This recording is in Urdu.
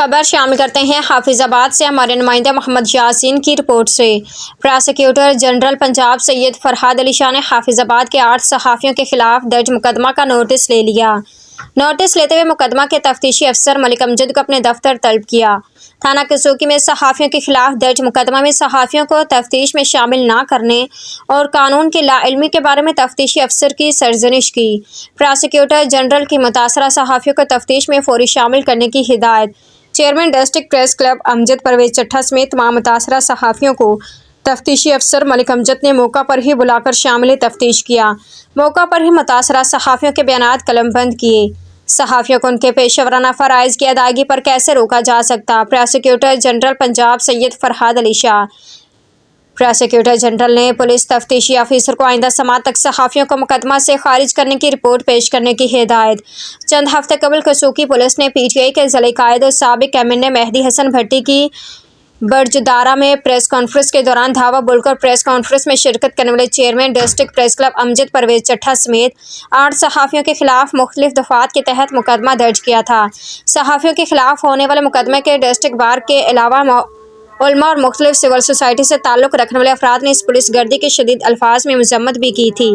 خبر شامل کرتے ہیں حافظ آباد سے ہمارے نمائندہ محمد یاسین کی رپورٹ سے۔ پراسیکیوٹر جنرل پنجاب سید فرحاد علی شاہ نے حافظ آباد کے 8 صحافیوں کے خلاف درج مقدمہ کا نوٹس لے لیا۔ نوٹس لیتے ہوئے مقدمہ کے تفتیشی افسر ملک امجد کو اپنے دفتر طلب کیا۔ تھانہ کسوکی میں صحافیوں کے خلاف درج مقدمہ میں صحافیوں کو تفتیش میں شامل نہ کرنے اور قانون کی لا علمی کے بارے میں تفتیشی افسر کی سرزنش کی۔ پراسیکیوٹر جنرل کی متاثرہ صحافیوں کو تفتیش میں فوری شامل کرنے کی ہدایت۔ چیئرمین ڈسٹرکٹ پریس کلب امجد پرویز چٹھا سمیت تمام متاثرہ صحافیوں کو تفتیشی افسر ملک امجد نے موقع پر ہی بلا کر شامل تفتیش کیا۔ موقع پر ہی متاثرہ صحافیوں کے بیانات قلم بند کیے۔ صحافیوں کو ان کے پیشہ ورانہ فرائض کی ادائیگی پر کیسے روکا جا سکتا؟ پراسیکیوٹر جنرل پنجاب سید فرحاد علی شاہ۔ پراسیکیوٹر جنرل نے پولیس تفتیشی آفیسر کو آئندہ سماعت تک صحافیوں کو مقدمہ سے خارج کرنے کی رپورٹ پیش کرنے کی ہدایت۔ چند ہفتے قبل کسوکی پولیس نے پی ٹی آئی کے ضلعی قائد اور سابق ایم این اے مہدی حسن بھٹی کی برجدارا میں پریس کانفرنس کے دوران دھاوا بول کر پریس کانفرنس میں شرکت کرنے والے چیئرمین ڈسٹرکٹ پریس کلب امجد پرویز چٹھا سمیت 8 صحافیوں کے خلاف مختلف دفعات کے تحت مقدمہ درج کیا تھا۔ صحافیوں کے خلاف ہونے والے مقدمے کے ڈسٹرکٹ بار کے علاوہ علماء اور مختلف سول سوسائٹی سے تعلق رکھنے والے افراد نے اس پولیس گردی کی شدید الفاظ میں مذمت بھی کی تھی۔